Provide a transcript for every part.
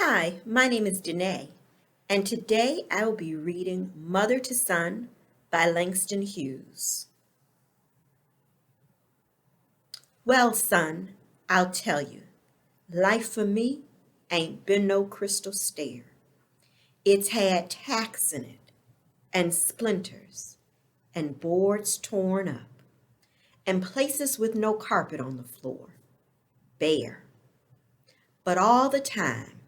Hi, my name is Danne, and today I will be reading Mother to Son by Langston Hughes. Well, son, I'll tell you, life for me ain't been no crystal stair. It's had tacks in it, and splinters, and boards torn up, and places with no carpet on the floor, bare. But all the time,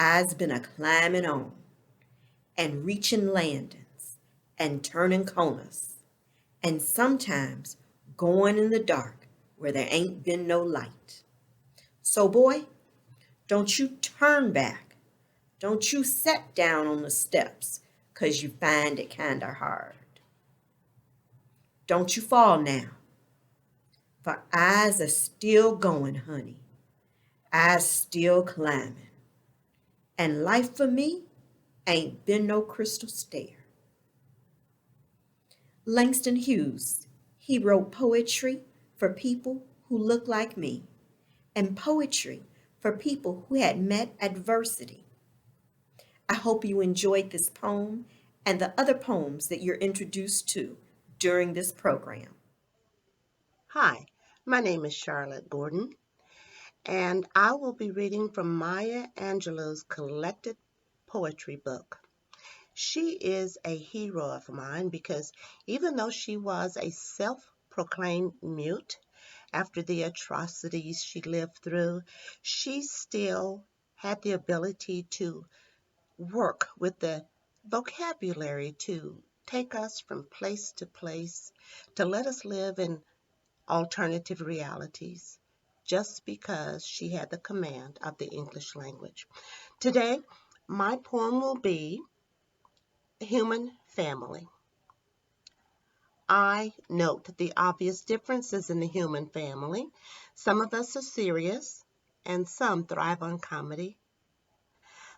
I's been a climbing on, and reaching landings, and turning corners, and sometimes going in the dark where there ain't been no light. So, boy, don't you turn back. Don't you set down on the steps 'cause you find it kinda hard. Don't you fall now, for I's a still going, honey. I's still climbing. And life for me ain't been no crystal stair. Langston Hughes, he wrote poetry for people who look like me, and poetry for people who had met adversity. I hope you enjoyed this poem and the other poems that you're introduced to during this program. Hi, my name is Charlotte Gordon, and I will be reading from Maya Angelou's collected poetry book. She is a hero of mine because even though she was a self proclaimed mute after the atrocities she lived through, she still had the ability to work with the vocabulary to take us from place to place, to let us live in alternative realities just because she had the command of the English language. Today, my poem will be Human Family. I note the obvious differences in the human family. Some of us are serious, and some thrive on comedy.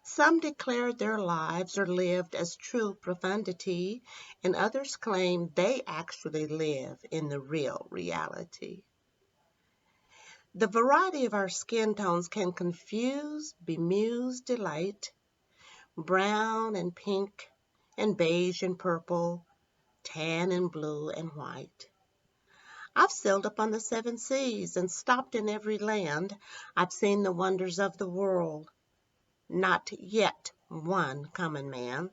Some declare their lives are lived as true profundity, and others claim they actually live in the real reality. The variety of our skin tones can confuse, bemuse delight, brown and pink and beige and purple, tan and blue and white. I've sailed upon the seven seas and stopped in every land. I've seen the wonders of the world, not yet one common man.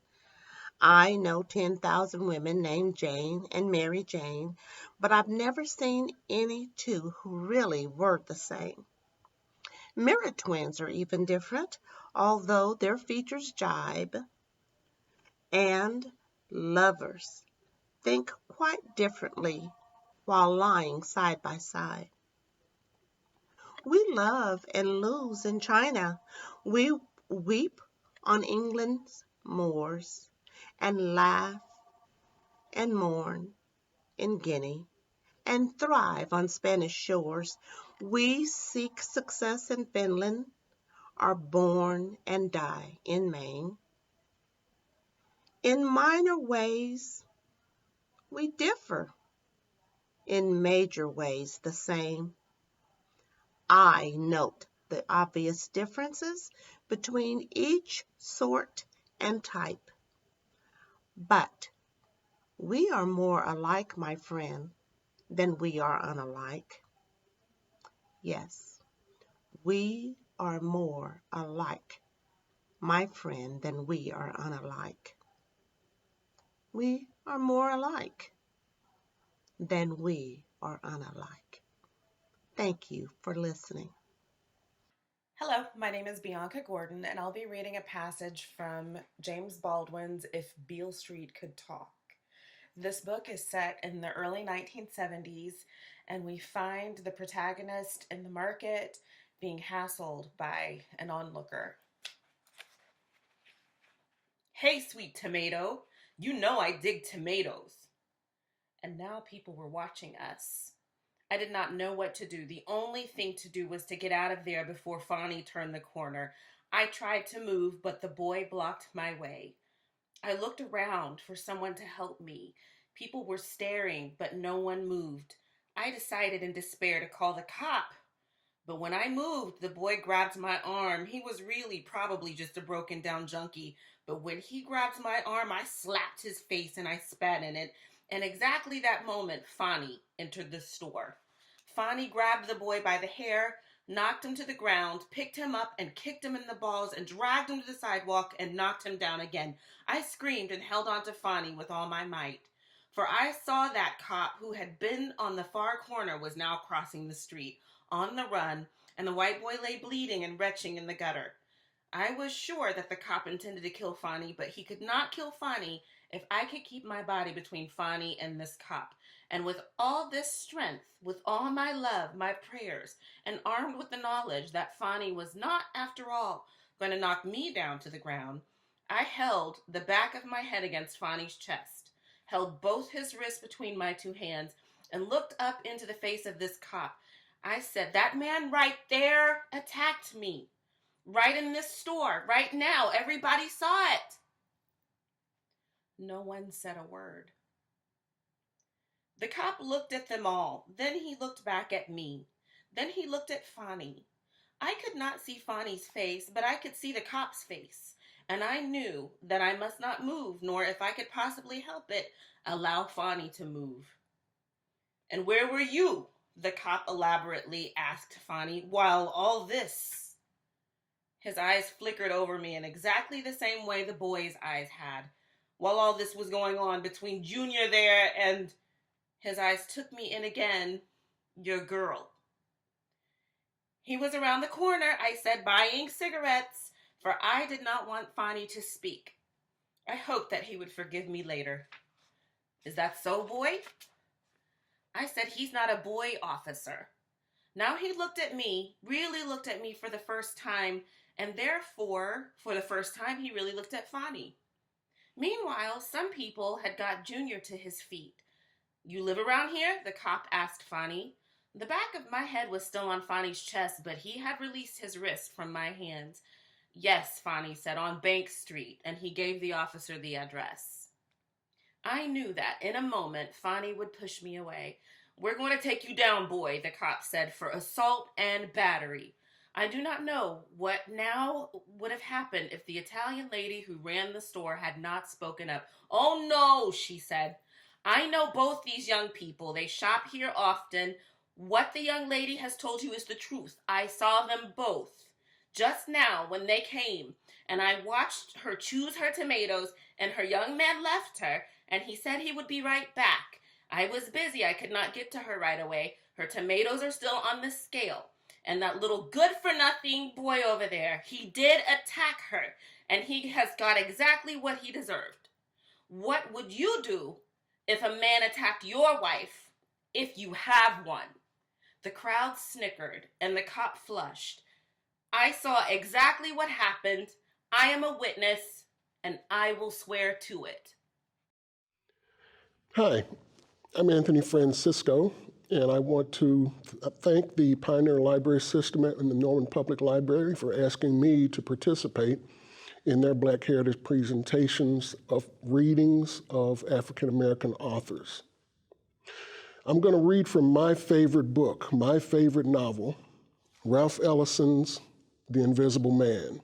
I know 10,000 women named Jane and Mary Jane, but I've never seen any two who really were the same. Mirror twins are even different, although their features jibe, and lovers think quite differently while lying side by side. We love and lose in China. We weep on England's moors and laugh and mourn in Guinea and thrive on Spanish shores. We seek success in Finland, are born and die in Maine. In minor ways, we differ. In major ways, the same. I note the obvious differences between each sort and type. But we are more alike, my friend, than we are unalike. Yes, we are more alike, my friend, than we are unalike. We are more alike than we are unalike. Thank you for listening. Hello, my name is Bianca Gordon, and I'll be reading a passage from James Baldwin's If Beale Street Could Talk. This book is set in the early 1970s, and we find the protagonist in the market being hassled by an onlooker. Hey, sweet tomato, you know I dig tomatoes. And now people were watching us. I did not know what to do. The only thing to do was to get out of there before Fonny turned the corner. I tried to move, but the boy blocked my way. I looked around for someone to help me. People were staring, but no one moved. I decided in despair to call the cop. But when I moved, the boy grabbed my arm. He was really probably just a broken down junkie. But when he grabbed my arm, I slapped his face and I spat in it. And exactly that moment, Fonny entered the store. Fonny grabbed the boy by the hair, knocked him to the ground, picked him up and kicked him in the balls and dragged him to the sidewalk and knocked him down again. I screamed and held on to Fonny with all my might. For I saw that cop who had been on the far corner was now crossing the street, on the run, and the white boy lay bleeding and retching in the gutter. I was sure that the cop intended to kill Fonny, but he could not kill Fonny if I could keep my body between Fonny and this cop. And with all this strength, with all my love, my prayers, and armed with the knowledge that Fonny was not, after all, going to knock me down to the ground, I held the back of my head against Fonny's chest, held both his wrists between my two hands, and looked up into the face of this cop. I said, that man right there attacked me. Right in this store, right now. Everybody saw it. No one said a word. The cop looked at them all. Then he looked back at me. Then he looked at Fonny. I could not see Fonny's face, but I could see the cop's face. And I knew that I must not move, nor, if I could possibly help it, allow Fonny to move. And where were you? The cop elaborately asked Fonny, while all this. His eyes flickered over me in exactly the same way the boy's eyes had, while all this was going on between Junior there and... His eyes took me in again. Your girl. He was around the corner, I said, buying cigarettes, for I did not want Fonny to speak. I hoped that he would forgive me later. Is that so, boy? I said, he's not a boy, officer. Now he looked at me, really looked at me for the first time, and therefore, for the first time, he really looked at Fonny. Meanwhile, some people had got Junior to his feet. You live around here? The cop asked Fonny. The back of my head was still on Fonny's chest, but he had released his wrist from my hands. Yes, Fonny said, on Bank Street, and he gave the officer the address. I knew that in a moment Fonny would push me away. We're going to take you down, boy, the cop said, for assault and battery. I do not know what now would have happened if the Italian lady who ran the store had not spoken up. Oh, no, she said. I know both these young people. They shop here often. What the young lady has told you is the truth. I saw them both just now when they came, and I watched her choose her tomatoes, and her young man left her, and he said he would be right back. I was busy. I could not get to her right away. Her tomatoes are still on the scale. And that little good-for-nothing boy over there, he did attack her, and he has got exactly what he deserved. What would you do if a man attacked your wife, if you have one? The crowd snickered, and the cop flushed. I saw exactly what happened. I am a witness, and I will swear to it. Hi, I'm Anthony Francisco, and I want to thank the Pioneer Library System and the Norman Public Library for asking me to participate in their Black Heritage presentations of readings of African American authors. I'm going to read from my favorite book, my favorite novel, Ralph Ellison's The Invisible Man.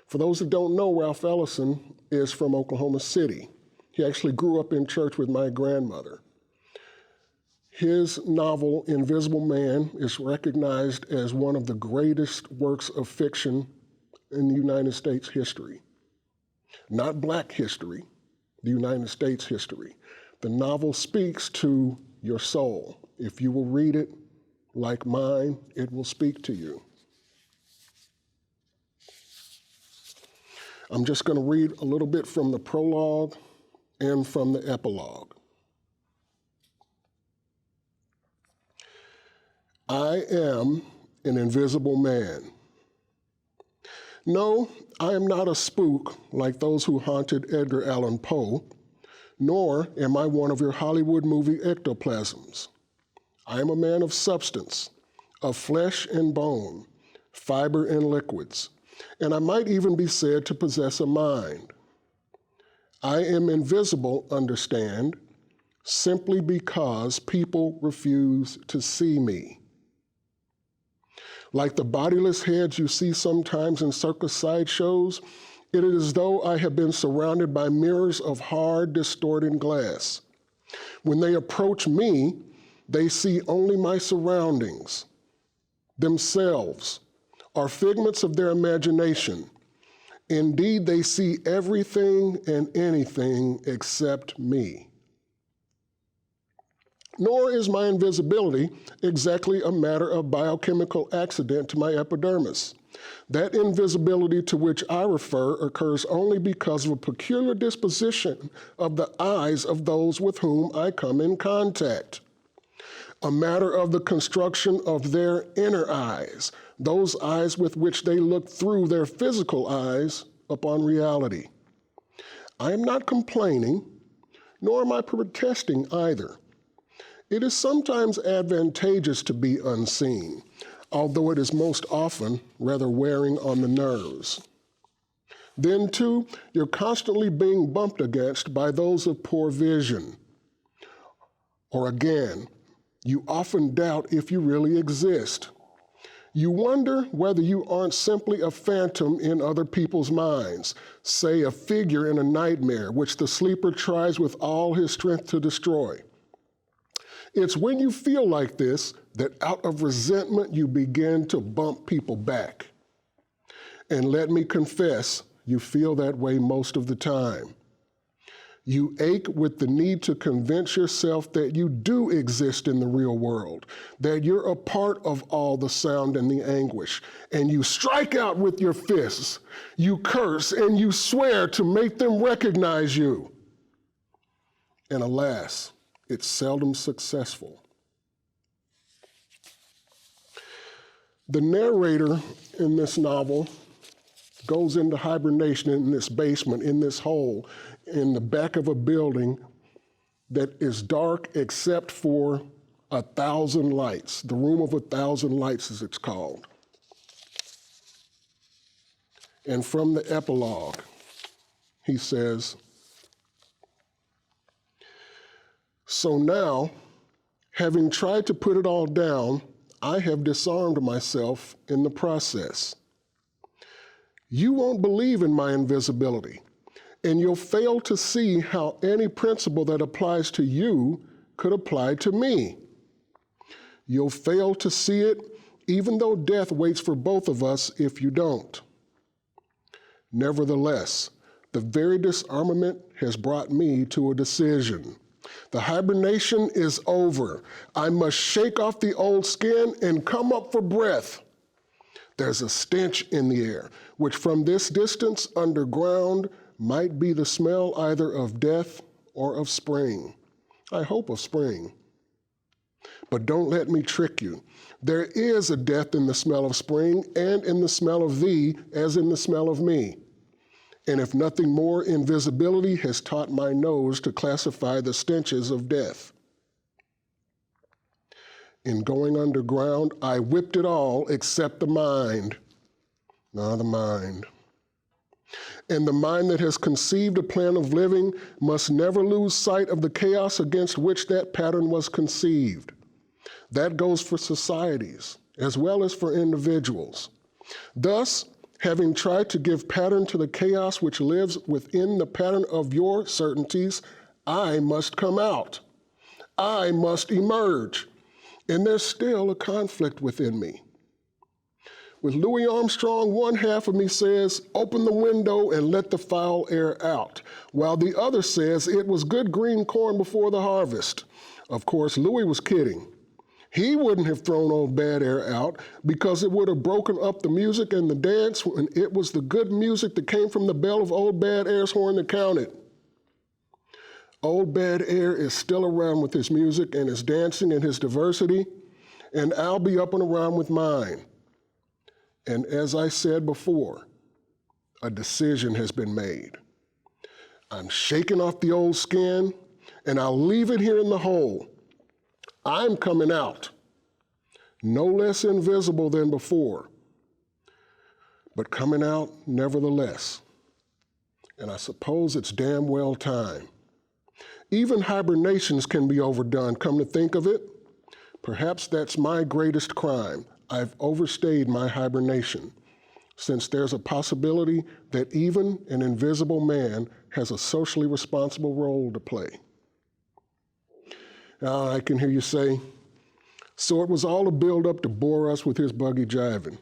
For those that don't know, Ralph Ellison is from Oklahoma City. He actually grew up in church with my grandmother. His novel, Invisible Man, is recognized as one of the greatest works of fiction in the United States history. Not Black history, the United States history. The novel speaks to your soul. If you will read it like mine, it will speak to you. I'm just going to read a little bit from the prologue and from the epilogue. I am an invisible man. No, I am not a spook like those who haunted Edgar Allan Poe, nor am I one of your Hollywood movie ectoplasms. I am a man of substance, of flesh and bone, fiber and liquids, and I might even be said to possess a mind. I am invisible, understand, simply because people refuse to see me. Like the bodiless heads you see sometimes in circus sideshows, it is as though I have been surrounded by mirrors of hard, distorted glass. When they approach me, they see only my surroundings, themselves, or figments of their imagination. Indeed, they see everything and anything except me. Nor is my invisibility exactly a matter of biochemical accident to my epidermis. That invisibility to which I refer occurs only because of a peculiar disposition of the eyes of those with whom I come in contact. A matter of the construction of their inner eyes, those eyes with which they look through their physical eyes upon reality. I am not complaining, nor am I protesting either. It is sometimes advantageous to be unseen, although it is most often rather wearing on the nerves. Then, too, you're constantly being bumped against by those of poor vision. Or again, you often doubt if you really exist. You wonder whether you aren't simply a phantom in other people's minds, say a figure in a nightmare which the sleeper tries with all his strength to destroy. It's when you feel like this that out of resentment you begin to bump people back. And let me confess, you feel that way most of the time. You ache with the need to convince yourself that you do exist in the real world, that you're a part of all the sound and the anguish, and you strike out with your fists, you curse, and you swear to make them recognize you. And alas, it's seldom successful. The narrator in this novel goes into hibernation in this basement, in this hole, in the back of a building that is dark except for 1,000 lights. The room of 1,000 lights, as it's called. And from the epilogue, he says, "So now, having tried to put it all down, I have disarmed myself in the process. You won't believe in my invisibility, and you'll fail to see how any principle that applies to you could apply to me. You'll fail to see it, even though death waits for both of us if you don't. Nevertheless, the very disarmament has brought me to a decision. The hibernation is over. I must shake off the old skin and come up for breath. There's a stench in the air, which from this distance underground might be the smell either of death or of spring. I hope of spring. But don't let me trick you. There is a death in the smell of spring and in the smell of thee as in the smell of me. And if nothing more, invisibility has taught my nose to classify the stenches of death. In going underground, I whipped it all except the mind. The mind. And the mind that has conceived a plan of living must never lose sight of the chaos against which that pattern was conceived. That goes for societies as well as for individuals. Thus, having tried to give pattern to the chaos which lives within the pattern of your certainties, I must come out. I must emerge. And there's still a conflict within me. With Louis Armstrong, one half of me says, open the window and let the foul air out, while the other says it was good green corn before the harvest. Of course, Louis was kidding. He wouldn't have thrown old bad air out because it would have broken up the music and the dance when it was the good music that came from the bell of old bad air's horn that counted. Old bad air is still around with his music and his dancing and his diversity, and I'll be up and around with mine. And as I said before, a decision has been made. I'm shaking off the old skin, and I'll leave it here in the hole. I'm coming out, no less invisible than before, but coming out nevertheless. And I suppose it's damn well time. Even hibernations can be overdone, come to think of it. Perhaps that's my greatest crime. I've overstayed my hibernation, since there's a possibility that even an invisible man has a socially responsible role to play. Now I can hear you say, so it was all a build-up to bore us with his buggy jiving.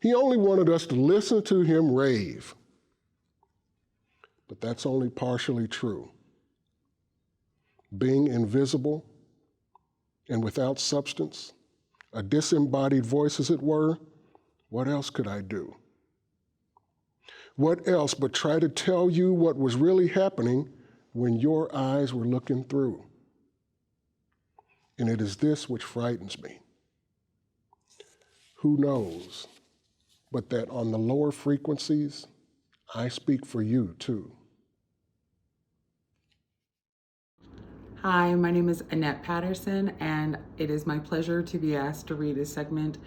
He only wanted us to listen to him rave. But that's only partially true. Being invisible and without substance, a disembodied voice as it were, what else could I do? What else but try to tell you what was really happening when your eyes were looking through? And it is this which frightens me. Who knows, but that on the lower frequencies, I speak for you too. Hi, my name is Annette Patterson, and it is my pleasure to be asked to read a segment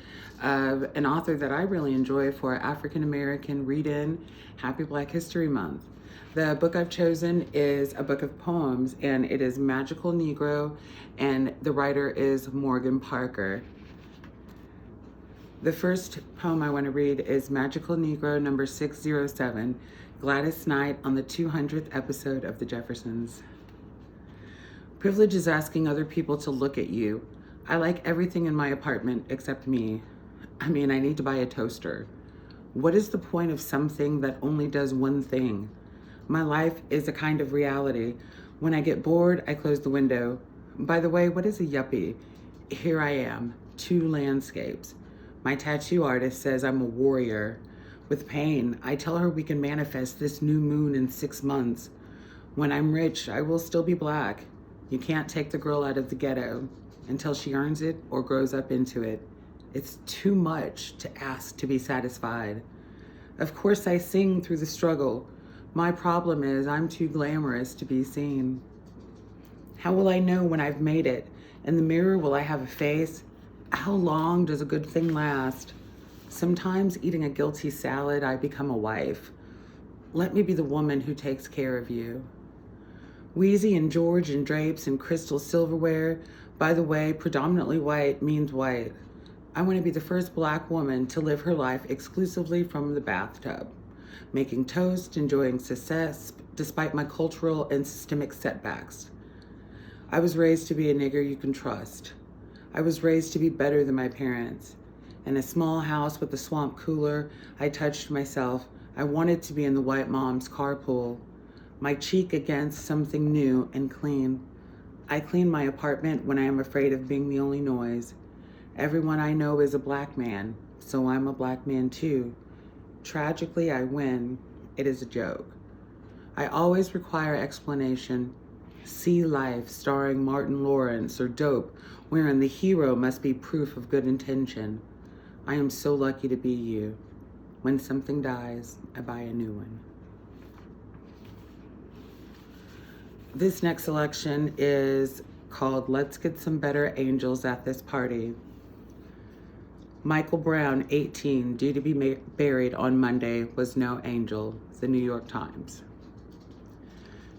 of an author that I really enjoy for African American Read-In Happy Black History Month. The book I've chosen is a book of poems, and it is Magical Negro, and the writer is Morgan Parker. The first poem I want to read is Magical Negro number 607, Gladys Knight on the 200th episode of The Jeffersons. Privilege is asking other people to look at you. I like everything in my apartment except me. I mean, I need to buy a toaster. What is the point of something that only does one thing? My life is a kind of reality. When I get bored, I close the window. By the way, what is a yuppie? Here I am, 2 landscapes. My tattoo artist says I'm a warrior. With pain, I tell her we can manifest this new moon in 6 months. When I'm rich, I will still be black. You can't take the girl out of the ghetto until she earns it or grows up into it. It's too much to ask to be satisfied. Of course, I sing through the struggle. My problem is I'm too glamorous to be seen. How will I know when I've made it? In the mirror, will I have a face? How long does a good thing last? Sometimes eating a guilty salad, I become a wife. Let me be the woman who takes care of you. Wheezy and George and drapes and crystal silverware, by the way, predominantly white means white. I want to be the first black woman to live her life exclusively from the bathtub, making toast, enjoying success, despite my cultural and systemic setbacks. I was raised to be a nigger you can trust. I was raised to be better than my parents. In a small house with a swamp cooler, I touched myself. I wanted to be in the white mom's carpool. My cheek against something new and clean. I clean my apartment when I am afraid of being the only noise. Everyone I know is a black man, so I'm a black man too. Tragically, I win. It is a joke. I always require explanation. See Life starring Martin Lawrence or Dope, wherein the hero must be proof of good intention. I am so lucky to be you. When something dies, I buy a new one. This next selection is called Let's Get Some Better Angels at This Party. Michael Brown, 18, due to be buried on Monday, was no angel. The New York Times.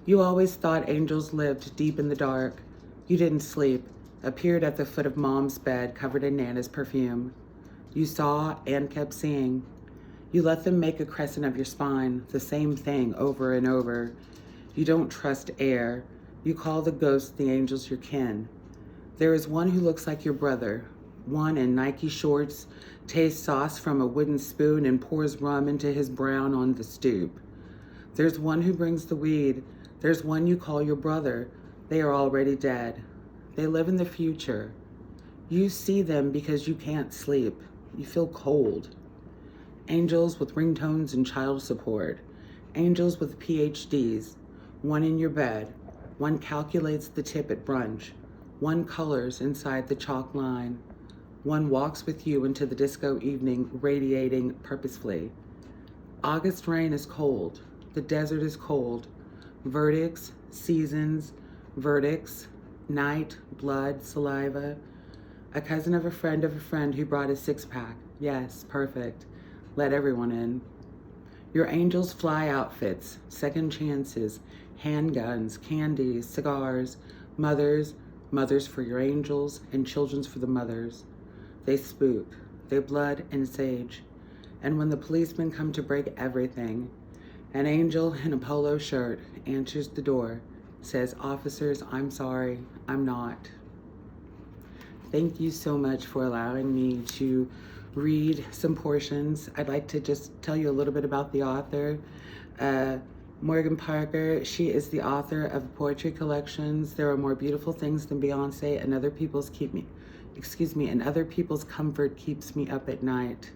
You always thought angels lived deep in the dark. You didn't sleep, appeared at the foot of Mom's bed covered in Nana's perfume. You saw and kept seeing. You let them make a crescent of your spine, the same thing over and over. You don't trust air. You call the ghosts the angels your kin. There is one who looks like your brother. One in Nike shorts, tastes sauce from a wooden spoon and pours rum into his brown on the stoop. There's one who brings the weed. There's one you call your brother. They are already dead. They live in the future. You see them because you can't sleep. You feel cold. Angels with ringtones and child support. Angels with PhDs. One in your bed. One calculates the tip at brunch. One colors inside the chalk line. One walks with you into the disco evening, radiating purposefully. August rain is cold. The desert is cold. Verdicts, seasons, verdicts, night, blood, saliva. A cousin of a friend who brought a 6-pack. Yes, perfect. Let everyone in. Your angels fly outfits, second chances, handguns, candies, cigars, mothers for your angels, and children's for the mothers. They spook. their blood and sage. And when the policemen come to break everything, an angel in a polo shirt answers the door, says, "Officers, I'm sorry, I'm not." Thank you so much for allowing me to read some portions. I'd like to just tell you a little bit about the author. Morgan Parker, she is the author of poetry collections, There Are More Beautiful Things Than Beyonce, and Other People's Comfort Keeps Me Up at Night.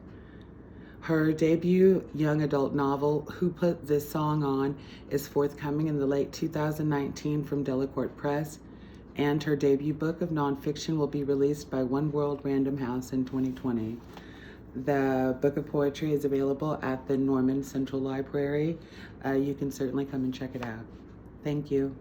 Her debut young adult novel, Who Put This Song On, is forthcoming in the late 2019 from Delacorte Press, and her debut book of nonfiction will be released by One World Random House in 2020. The book of poetry is available at the Norman Central Library. You can certainly come and check it out. Thank you.